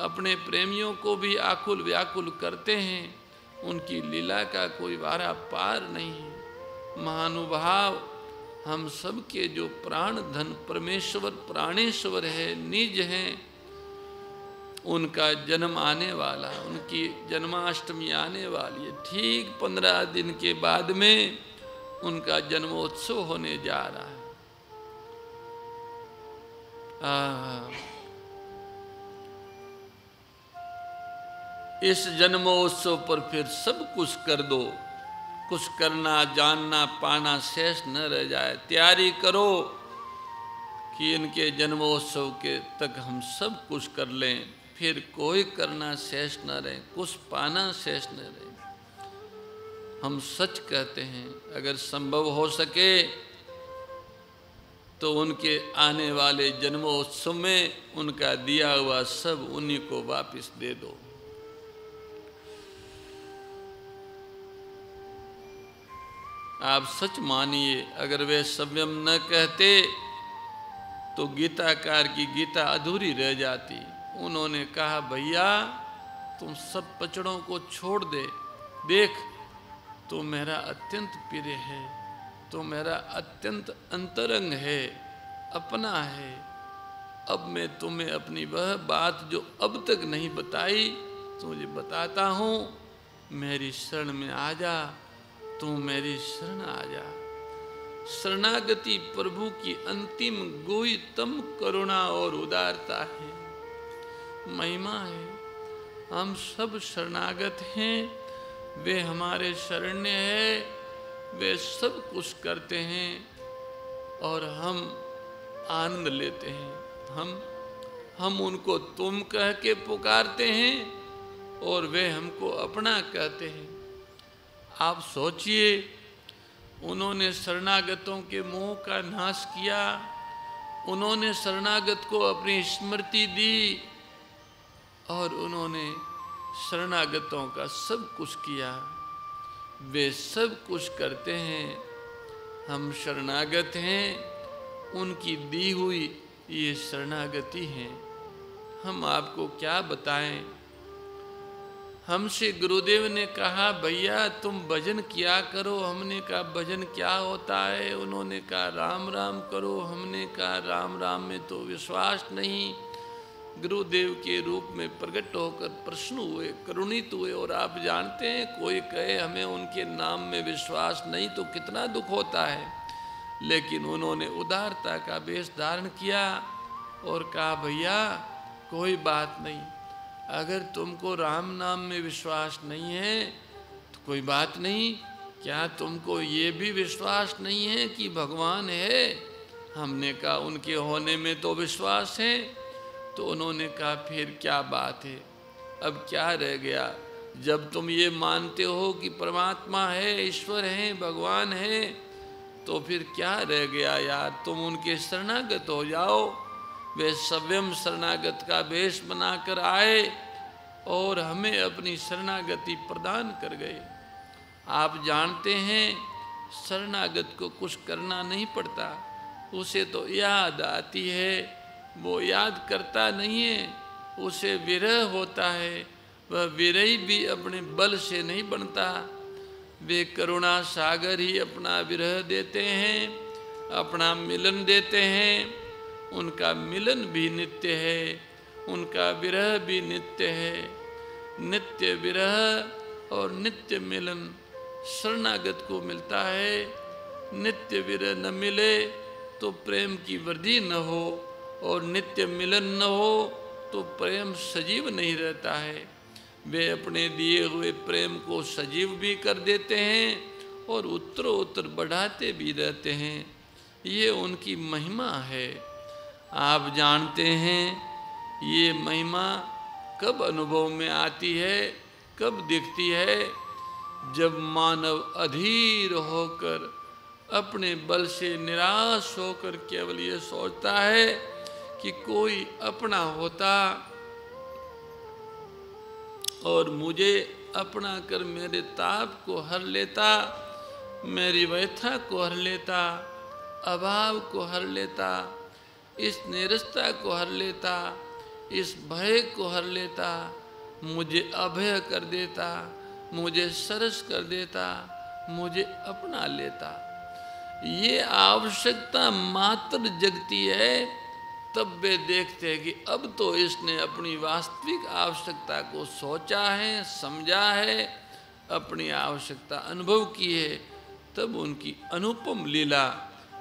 अपने प्रेमियों को भी आकुल व्याकुल करते हैं। उनकी लीला का कोई वारा पार नहीं है। महानुभाव हम सब के जो प्राण धन परमेश्वर प्राणेश्वर है, निज हैं, उनका जन्म आने वाला, उनकी जन्माष्टमी आने वाली है। ठीक 15 दिन के बाद में उनका जन्मोत्सव होने जा रहा है। इस जन्मोत्सव पर फिर सब कुछ कर दो, कुछ करना जानना पाना शेष न रह जाए। तैयारी करो कि इनके जन्मोत्सव के तक हम सब कुछ कर लें, फिर कोई करना शेष न रहे, कुछ पाना शेष न रहे। हम सच कहते हैं, अगर संभव हो सके तो उनके आने वाले जन्मोत्सव में उनका दिया हुआ सब उन्हीं को वापस दे दो। आप सच मानिए, अगर वे संयम न कहते तो गीताकार की गीता अधूरी रह जाती। उन्होंने कहा, भैया तुम सब पचड़ों को छोड़ दे, देख तो मेरा अत्यंत प्रिय है, तो मेरा अत्यंत अंतरंग है, अपना है। अब मैं तुम्हें अपनी वह बात जो अब तक नहीं बताई तुझे बताता हूँ। मेरी शरण में आ जा, तू मेरी शरण आ जा। शरणागति प्रभु की अंतिम गुह्यतम करुणा और उदारता है, महिमा है। हम सब शरणागत हैं, वे हमारे शरण्य हैं, वे सब कुछ करते हैं और हम आनंद लेते हैं। हम उनको तुम कह के पुकारते हैं और वे हमको अपना कहते हैं। आप सोचिए, उन्होंने शरणागतों के मोह का नाश किया, उन्होंने शरणागत को अपनी स्मृति दी और उन्होंने शरणागतों का सब कुछ किया। वे सब कुछ करते हैं, हम शरणागत हैं, उनकी दी हुई ये शरणागति है। हम आपको क्या बताएं। हमसे गुरुदेव ने कहा, भैया तुम भजन किया करो। हमने कहा भजन क्या होता है। उन्होंने कहा राम राम करो। हमने कहा राम राम में तो विश्वास नहीं। गुरुदेव के रूप में प्रकट होकर प्रश्न हुए, करुणित हुए। और आप जानते हैं, कोई कहे हमें उनके नाम में विश्वास नहीं तो कितना दुख होता है। लेकिन उन्होंने उदारता का वेश धारण किया और कहा, भैया कोई बात नहीं, अगर तुमको राम नाम में विश्वास नहीं है तो कोई बात नहीं। क्या तुमको ये भी विश्वास नहीं है कि भगवान है। हमने कहा उनके होने में तो विश्वास है। तो उन्होंने कहा फिर क्या बात है, अब क्या रह गया। जब तुम ये मानते हो कि परमात्मा है, ईश्वर है, भगवान है, तो फिर क्या रह गया यार। तुम उनके शरणागत हो जाओ। वे स्वयं शरणागत का वेश बनाकर आए और हमें अपनी शरणागति प्रदान कर गए। आप जानते हैं, शरणागत को कुछ करना नहीं पड़ता, उसे तो याद आती है, वो याद करता नहीं है, उसे विरह होता है। वह विरही भी अपने बल से नहीं बनता। वे करुणा सागर ही अपना विरह देते हैं, अपना मिलन देते हैं। उनका मिलन भी नित्य है, उनका विरह भी नित्य है। नित्य विरह और नित्य मिलन शरणागत को मिलता है। नित्य विरह न मिले तो प्रेम की वृद्धि न हो, और नित्य मिलन न हो तो प्रेम सजीव नहीं रहता है। वे अपने दिए हुए प्रेम को सजीव भी कर देते हैं और उत्तरोत्तर बढ़ाते भी रहते हैं। ये उनकी महिमा है। आप जानते हैं ये महिमा कब अनुभव में आती है, कब दिखती है? जब मानव अधीर होकर अपने बल से निराश होकर केवल ये सोचता है कि कोई अपना होता और मुझे अपना कर मेरे ताप को हर लेता, मेरी व्यथा को हर लेता, अभाव को हर लेता, इस निरस्ता को हर लेता, इस भय को हर लेता, मुझे अभय कर देता, मुझे सरस कर देता, मुझे अपना लेता। ये आवश्यकता मात्र जगती है। तब वे देखते हैं कि अब तो इसने अपनी वास्तविक आवश्यकता को सोचा है, समझा है, अपनी आवश्यकता अनुभव की है। तब उनकी अनुपम लीला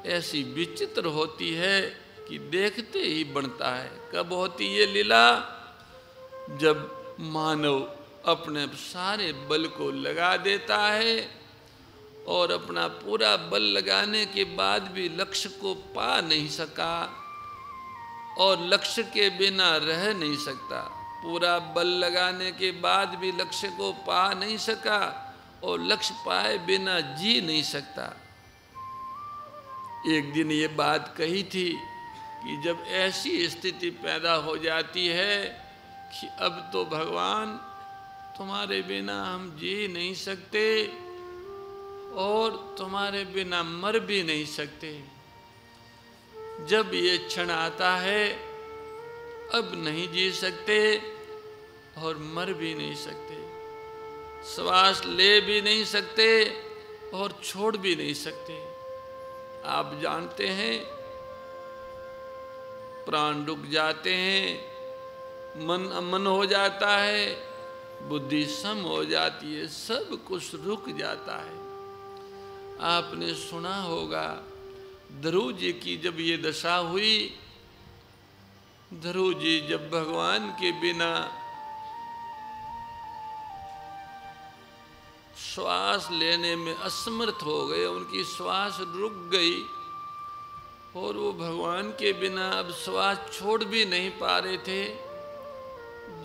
ऐसी विचित्र होती है कि देखते ही बनता है। कब होती ये लीला? जब मानव अपने सारे बल को लगा देता है और अपना पूरा बल लगाने के बाद भी लक्ष्य को पा नहीं सका और लक्ष्य के बिना रह नहीं सकता। पूरा बल लगाने के बाद भी लक्ष्य को पा नहीं सका और लक्ष्य पाए बिना जी नहीं सकता। एक दिन ये बात कही थी कि जब ऐसी स्थिति पैदा हो जाती है कि अब तो भगवान तुम्हारे बिना हम जी नहीं सकते और तुम्हारे बिना मर भी नहीं सकते। जब ये क्षण आता है अब नहीं जी सकते और मर भी नहीं सकते, श्वास ले भी नहीं सकते और छोड़ भी नहीं सकते। आप जानते हैं प्राण रुक जाते हैं, मन अमन हो जाता है, बुद्धि सम हो जाती है, सब कुछ रुक जाता है। आपने सुना होगा ध्रुव जी की जब ये दशा हुई, ध्रुव जी जब भगवान के बिना श्वास लेने में असमर्थ हो गए, उनकी श्वास रुक गई और वो भगवान के बिना अब श्वास छोड़ भी नहीं पा रहे थे।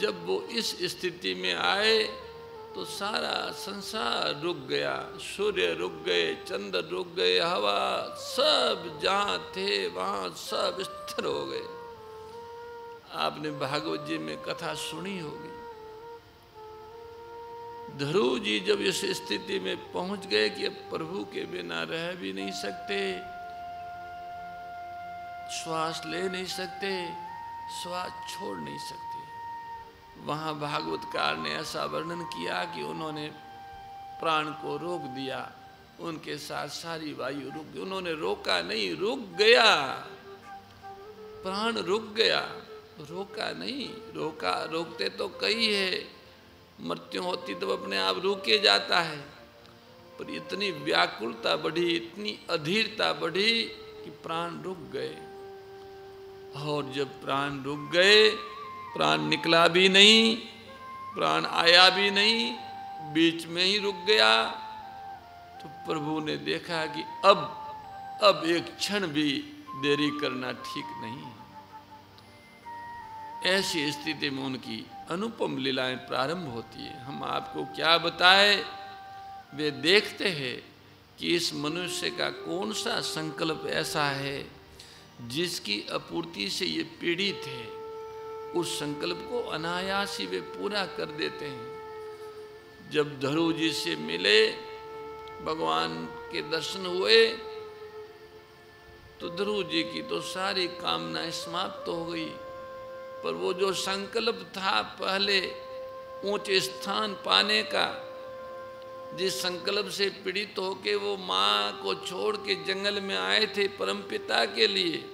जब वो इस स्थिति में आए तो सारा संसार रुक गया, सूर्य रुक गए, चंद्र रुक गए, हवा सब जहाँ थे वहाँ सब स्थिर हो गए। आपने भागवत जी में कथा सुनी होगी। ध्रुव जी जब इस स्थिति में पहुंच गए कि अब प्रभु के बिना रह भी नहीं सकते, श्वास ले नहीं सकते, श्वास छोड़ नहीं सकते, वहां भागवतकार ने ऐसा वर्णन किया कि उन्होंने प्राण को रोक दिया, उनके साथ सारी वायु रुक गई। उन्होंने रोका नहीं, रुक गया, प्राण रुक गया, रोका नहीं। रोकते तो कई है, मृत्यु होती तो अपने आप रुके जाता है, पर इतनी व्याकुलता बढ़ी, इतनी अधीरता बढ़ी कि प्राण रुक गए। और जब प्राण रुक गए, प्राण निकला भी नहीं, प्राण आया भी नहीं, बीच में ही रुक गया, तो प्रभु ने देखा कि अब एक क्षण भी देरी करना ठीक नहीं है। ऐसी स्थिति में उनकी अनुपम लीलाएं प्रारंभ होती है। हम आपको क्या बताएं, वे देखते हैं कि इस मनुष्य का कौन सा संकल्प ऐसा है जिसकी अपूर्ति से ये पीड़ित है। उस संकल्प को अनायास ही वे पूरा कर देते हैं। जब ध्रुव जी से मिले, भगवान के दर्शन हुए, तो ध्रुव जी की तो सारी कामनाएं समाप्त हो गई, पर वो जो संकल्प था पहले ऊंचे स्थान पाने का, जिस संकल्प से पीड़ित होके वो माँ को छोड़ के जंगल में आए थे परमपिता के लिए,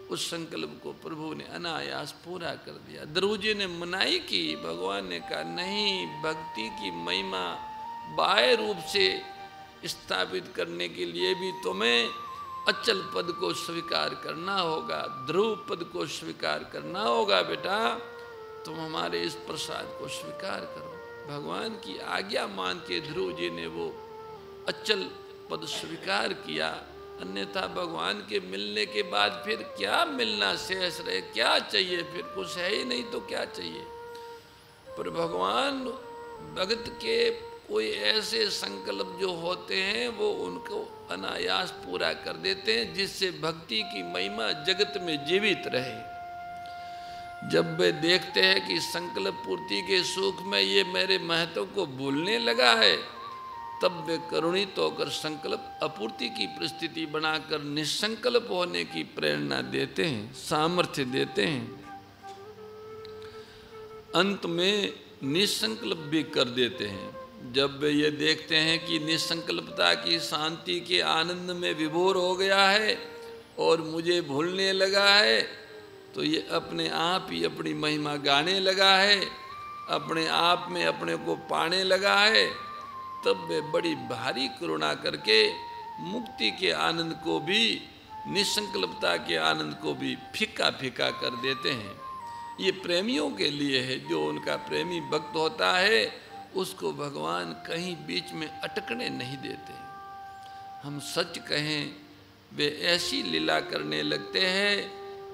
उस संकल्प को प्रभु ने अनायास पूरा कर दिया। ध्रुव जी ने मनाई की, भगवान ने कहा नहीं, भक्ति की महिमा बाह्य रूप से स्थापित करने के लिए भी तुम्हें अचल पद को स्वीकार करना होगा, ध्रुव पद को स्वीकार करना होगा बेटा। तुम हमारे इस प्रसाद को स्वीकार करो। भगवान की आज्ञा मान के ध्रुव जी ने वो अचल पद स्वीकार किया। अन्यथा भगवान के मिलने के बाद फिर क्या मिलना शेष रहे, क्या चाहिए, फिर कुछ है ही नहीं तो क्या चाहिए। पर भगवान भगत के कोई ऐसे संकल्प जो होते हैं वो उनको अनायास पूरा कर देते हैं, जिससे भक्ति की महिमा जगत में जीवित रहे। जब वे देखते हैं कि संकल्प पूर्ति के सुख में ये मेरे महत्व को भूलने लगा है, तब वे करुणित होकर संकल्प अपूर्ति की परिस्थिति बनाकर निसंकल्प होने की प्रेरणा देते हैं, सामर्थ्य देते हैं। अंत में निसंकल्प भी कर देते हैं। जब वे ये देखते हैं कि निसंकल्पता की शांति के आनंद में विभोर हो गया है और मुझे भूलने लगा है, तो ये अपने आप ही अपनी महिमा गाने लगा है, अपने आप में अपने को पाने लगा है। तब वे बड़ी भारी करुणा करके मुक्ति के आनंद को भी, निसंकल्पता के आनंद को भी फीका फीका कर देते हैं। ये प्रेमियों के लिए है। जो उनका प्रेमी भक्त होता है उसको भगवान कहीं बीच में अटकने नहीं देते। हम सच कहें, वे ऐसी लीला करने लगते हैं,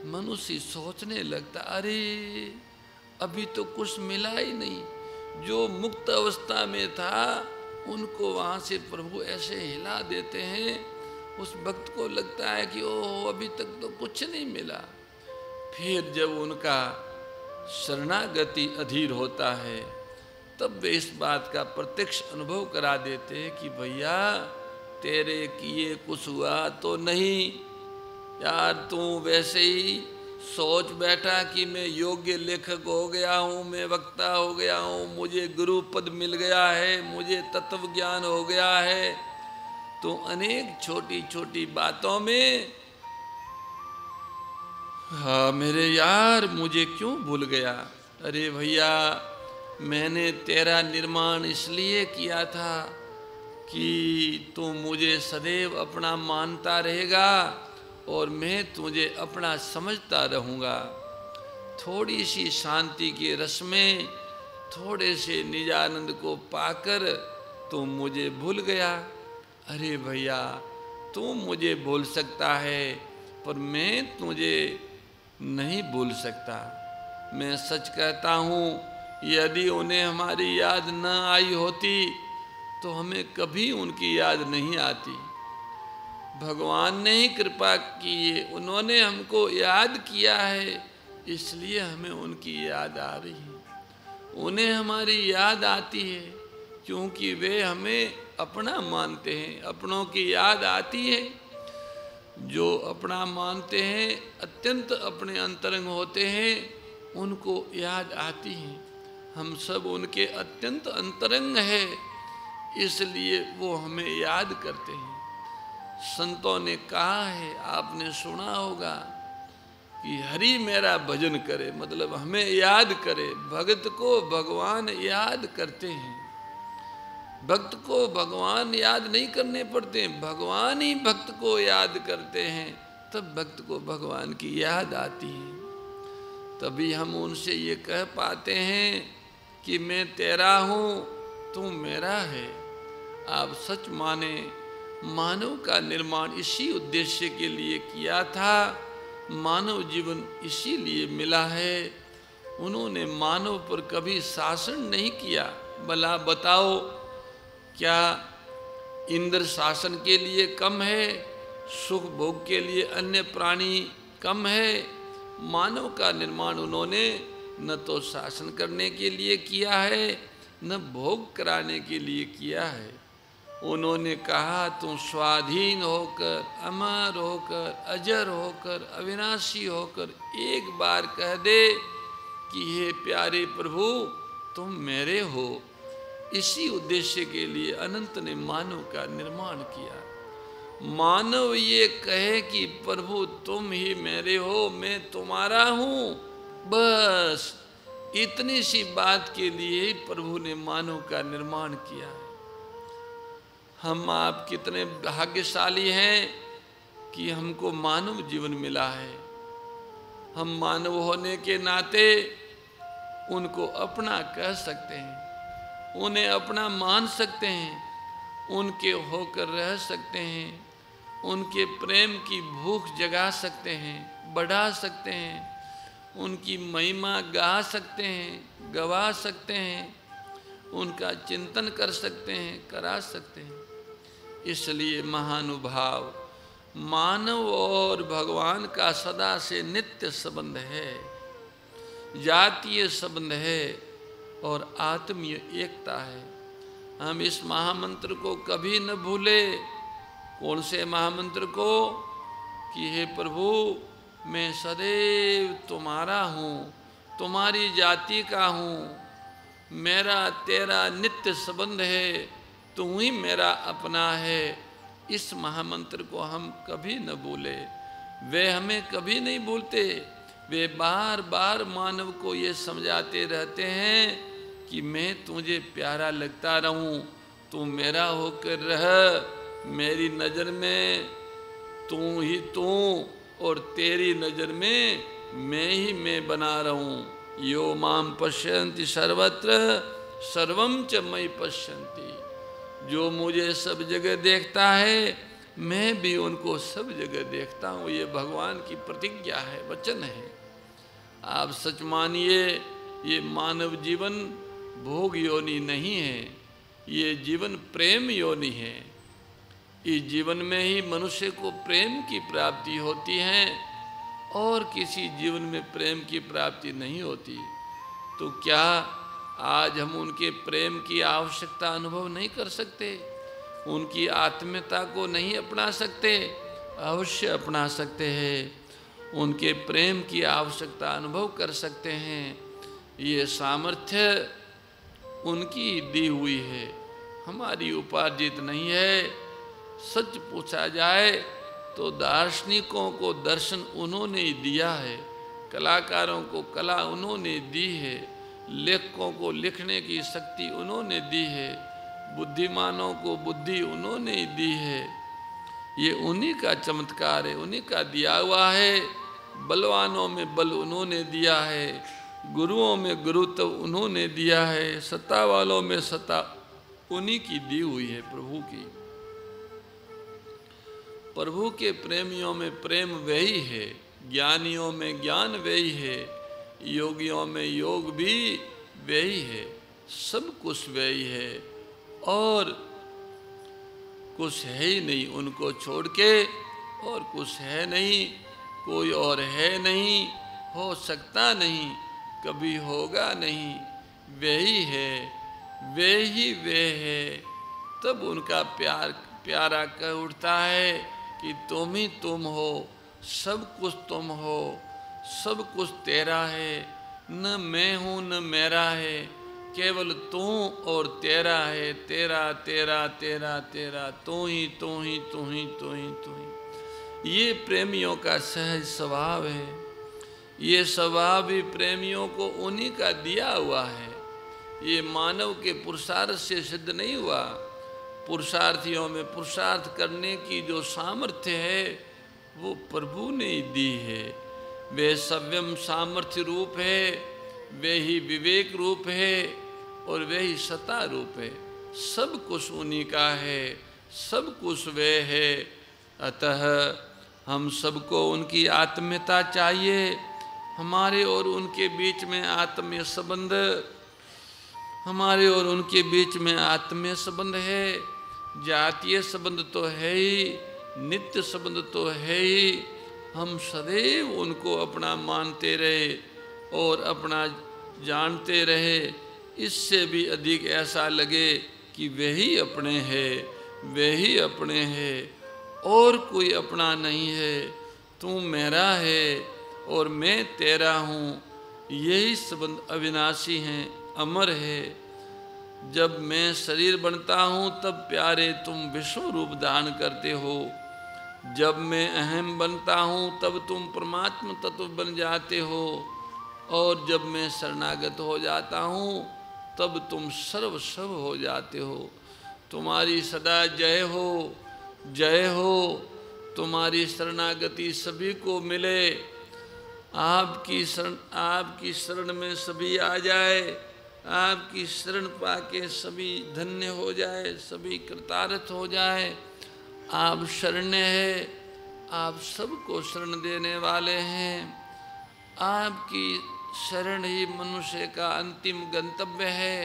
मनुष्य सोचने लगता, अरे अभी तो कुछ मिला ही नहीं। जो मुक्त अवस्था में था उनको वहाँ से प्रभु ऐसे हिला देते हैं, उस भक्त को लगता है कि ओह अभी तक तो कुछ नहीं मिला। फिर जब उनका शरणागति अधीर होता है, तब वे इस बात का प्रत्यक्ष अनुभव करा देते हैं कि भैया तेरे किए कुछ हुआ तो नहीं यार, तू वैसे ही सोच बैठा कि मैं योग्य लेखक हो गया हूँ, मैं वक्ता हो गया हूँ, मुझे गुरु पद मिल गया है, मुझे तत्व ज्ञान हो गया है। तो अनेक छोटी छोटी बातों में, हाँ मेरे यार मुझे क्यों भूल गया। अरे भैया मैंने तेरा निर्माण इसलिए किया था कि तू मुझे सदैव अपना मानता रहेगा और मैं तुझे अपना समझता रहूँगा। थोड़ी सी शांति के रस में, थोड़े से निजानंद को पाकर तू मुझे भूल गया। अरे भैया तू मुझे भूल सकता है पर मैं तुझे नहीं भूल सकता। मैं सच कहता हूँ, यदि उन्हें हमारी याद न आई होती तो हमें कभी उनकी याद नहीं आती। भगवान ने ही कृपा की है, उन्होंने हमको याद किया है, इसलिए हमें उनकी याद आ रही है। उन्हें हमारी याद आती है क्योंकि वे हमें अपना मानते हैं, अपनों की याद आती है। जो अपना मानते हैं, अत्यंत अपने अंतरंग होते हैं, उनको याद आती है। हम सब उनके अत्यंत अंतरंग हैं, इसलिए वो हमें याद करते हैं। संतों ने कहा है, आपने सुना होगा कि हरि मेरा भजन करे, मतलब हमें याद करे। भगत को भगवान याद करते हैं। भक्त को भगवान याद नहीं करने पड़ते, भगवान ही भक्त को याद करते हैं, तब भक्त को भगवान की याद आती है। तभी हम उनसे ये कह पाते हैं कि मैं तेरा हूँ, तू मेरा है। आप सच माने, मानव का निर्माण इसी उद्देश्य के लिए किया था, मानव जीवन इसीलिए मिला है। उन्होंने मानव पर कभी शासन नहीं किया। भला बताओ, क्या इंद्र शासन के लिए कम है? सुख भोग के लिए अन्य प्राणी कम है? मानव का निर्माण उन्होंने न तो शासन करने के लिए किया है, न भोग कराने के लिए किया है। उन्होंने कहा, तुम स्वाधीन होकर, अमर होकर, अजर होकर, अविनाशी होकर एक बार कह दे कि हे प्यारे प्रभु तुम मेरे हो। इसी उद्देश्य के लिए अनंत ने मानव का निर्माण किया। मानव ये कहे कि प्रभु तुम ही मेरे हो, मैं तुम्हारा हूँ, बस इतनी सी बात के लिए ही प्रभु ने मानव का निर्माण किया है। हम आप कितने भाग्यशाली हैं कि हमको मानव जीवन मिला है। हम मानव होने के नाते उनको अपना कह सकते हैं, उन्हें अपना मान सकते हैं, उनके होकर रह सकते हैं, उनके प्रेम की भूख जगा सकते हैं, बढ़ा सकते हैं, उनकी महिमा गा सकते हैं, गवा सकते हैं, उनका चिंतन कर सकते हैं, करा सकते हैं। इसलिए महानुभाव, मानव और भगवान का सदा से नित्य संबंध है, जातीय संबंध है और आत्मीय एकता है। हम इस महामंत्र को कभी न भूले। कौन से महामंत्र को? कि हे प्रभु, मैं सदैव तुम्हारा हूँ, तुम्हारी जाति का हूँ, मेरा तेरा नित्य संबंध है, तू ही मेरा अपना है। इस महामंत्र को हम कभी न भूले। वे हमें कभी नहीं भूलते। वे बार बार मानव को ये समझाते रहते हैं कि मैं तुझे प्यारा लगता रहूं, तू मेरा होकर रह, मेरी नज़र में तू ही तू और तेरी नज़र में मैं ही मैं बना रहूं। यो माम पश्यन्ति सर्वत्र सर्वम च मयि पश्यन्ति। जो मुझे सब जगह देखता है, मैं भी उनको सब जगह देखता हूँ। ये भगवान की प्रतिज्ञा है, वचन है। आप सच मानिए, ये मानव जीवन भोग योनि नहीं है, ये जीवन प्रेम योनि है। इस जीवन में ही मनुष्य को प्रेम की प्राप्ति होती है और किसी जीवन में प्रेम की प्राप्ति नहीं होती। तो क्या आज हम उनके प्रेम की आवश्यकता अनुभव नहीं कर सकते? उनकी आत्मीयता को नहीं अपना सकते? अवश्य अपना सकते हैं। उनके प्रेम की आवश्यकता अनुभव कर सकते हैं। ये सामर्थ्य उनकी दी हुई है, हमारी उपार्जित नहीं है। सच पूछा जाए तो दार्शनिकों को दर्शन उन्होंने ही दिया है, कलाकारों को कला उन्होंने दी है, लेखकों को लिखने की शक्ति उन्होंने दी है, बुद्धिमानों को बुद्धि उन्होंने ही दी है। ये उन्हीं का चमत्कार है, उन्हीं का दिया हुआ है। बलवानों में बल उन्होंने दिया है, गुरुओं में गुरुत्व उन्होंने दिया है, सत्ता वालों में सत्ता उन्हीं की दी हुई है, प्रभु की। प्रभु के प्रेमियों में प्रेम वही है, ज्ञानियों में ज्ञान वही है, योगियों में योग भी वही है, सब कुछ वही है और कुछ है ही नहीं उनको छोड़ के, और कुछ है नहीं, कोई और है नहीं, हो सकता नहीं, कभी होगा नहीं। वही है, वे ही वे है। तब उनका प्यार प्यारा कह उठता है कि तुम ही तुम हो, सब कुछ तुम हो, सब कुछ तेरा है, न मैं हूँ न मेरा है, केवल तू और तेरा है, तेरा तेरा तेरा तेरा, तू ही तू ही तू ही तू ही तू ही। ये प्रेमियों का सहज स्वभाव है। ये स्वभाव भी प्रेमियों को उन्हीं का दिया हुआ है। ये मानव के पुरुषार्थ से सिद्ध नहीं हुआ। पुरुषार्थियों में पुरुषार्थ करने की जो सामर्थ्य है वो प्रभु ने दी है। वे सव्यम सामर्थ्य रूप है, वे ही विवेक रूप है और वे ही सत्ता रूप है। सब कुछ उन्हीं का है, सब कुछ वे है। अतः हम सबको उनकी आत्मीयता चाहिए। हमारे और उनके बीच में आत्मीय संबंध, हमारे और उनके बीच में आत्मीय संबंध है। जातीय संबंध तो है ही, नित्य संबंध तो है ही। हम सदैव उनको अपना मानते रहे और अपना जानते रहे। इससे भी अधिक ऐसा लगे कि वे ही अपने हैं, वे ही अपने हैं और कोई अपना नहीं है। तू मेरा है और मैं तेरा हूँ। यही संबंध अविनाशी हैं, अमर है। जब मैं शरीर बनता हूँ तब प्यारे तुम विश्व रूप धारण करते हो। जब मैं अहम बनता हूँ तब तुम परमात्म तत्व बन जाते हो। और जब मैं शरणागत हो जाता हूँ तब तुम सर्व सब हो जाते हो। तुम्हारी सदा जय हो, जय हो। तुम्हारी शरणागति सभी को मिले। आपकी शरण में सभी आ जाए, आपकी शरण पाके सभी धन्य हो जाए, सभी कृतार्थ हो जाए। आप शरण्य है, आप सबको शरण देने वाले हैं। आपकी शरण ही मनुष्य का अंतिम गंतव्य है।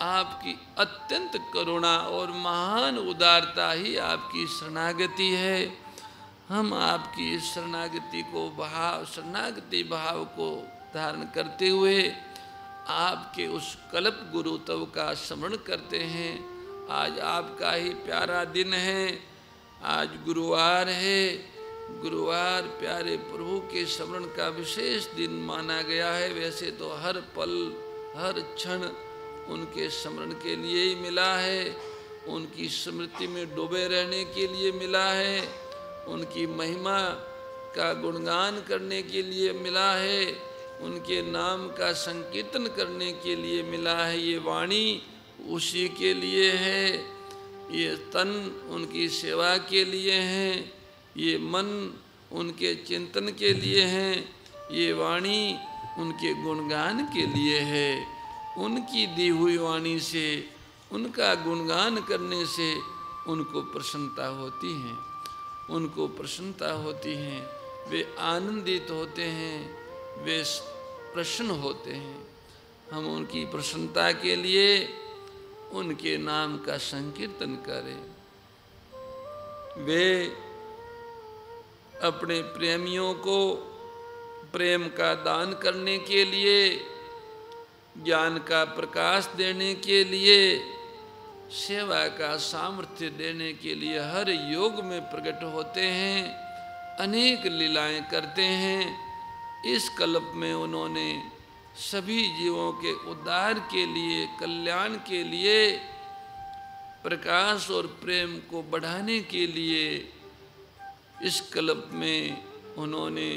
आपकी अत्यंत करुणा और महान उदारता ही आपकी शरणागति है। हम आपकी शरणागति भाव को धारण करते हुए आपके उस कल्प गुरु तव का स्मरण करते हैं। आज आपका ही प्यारा दिन है, आज गुरुवार है। गुरुवार प्यारे प्रभु के स्मरण का विशेष दिन माना गया है। वैसे तो हर पल हर क्षण उनके स्मरण के लिए ही मिला है, उनकी स्मृति में डूबे रहने के लिए मिला है, उनकी महिमा का गुणगान करने के लिए मिला है, उनके नाम का संकीर्तन करने के लिए मिला है। ये वाणी उसी के लिए है, ये तन उनकी सेवा के लिए हैं, ये मन उनके चिंतन के लिए हैं, ये वाणी उनके गुणगान के लिए है। उनकी दी हुई वाणी से, उनका गुणगान करने से उनको प्रसन्नता होती है, उनको प्रसन्नता होती है। वे आनंदित होते हैं, वे प्रसन्न होते हैं। हम उनकी प्रसन्नता के लिए उनके नाम का संकीर्तन करें। वे अपने प्रेमियों को प्रेम का दान करने के लिए, ज्ञान का प्रकाश देने के लिए, सेवा का सामर्थ्य देने के लिए हर योग में प्रकट होते हैं, अनेक लीलाएं करते हैं। इस कल्प में उन्होंने सभी जीवों के उद्धार के लिए, कल्याण के लिए, प्रकाश और प्रेम को बढ़ाने के लिए इस कल्प में उन्होंने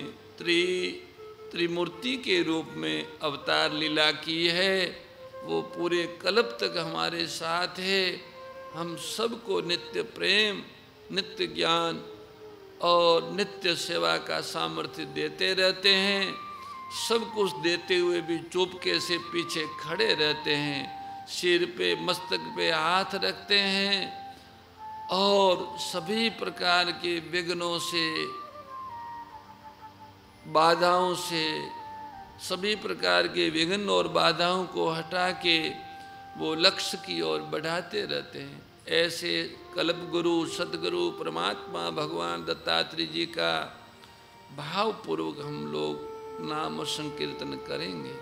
त्रिमूर्ति के रूप में अवतार लीला की है। वो पूरे कल्प तक हमारे साथ है। हम सबको नित्य प्रेम, नित्य ज्ञान और नित्य सेवा का सामर्थ्य देते रहते हैं। सब कुछ देते हुए भी चुपके से पीछे खड़े रहते हैं, सिर पे मस्तक पे हाथ रखते हैं और सभी प्रकार के विघ्नों से, बाधाओं से, सभी प्रकार के विघ्न और बाधाओं को हटा के वो लक्ष्य की ओर बढ़ाते रहते हैं। ऐसे कल्प गुरु सदगुरु परमात्मा भगवान दत्तात्रेय जी का भावपूर्वक हम लोग नाम संकीर्तन करेंगे।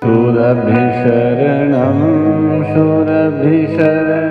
शूरभिशरणं शूरभिशरणं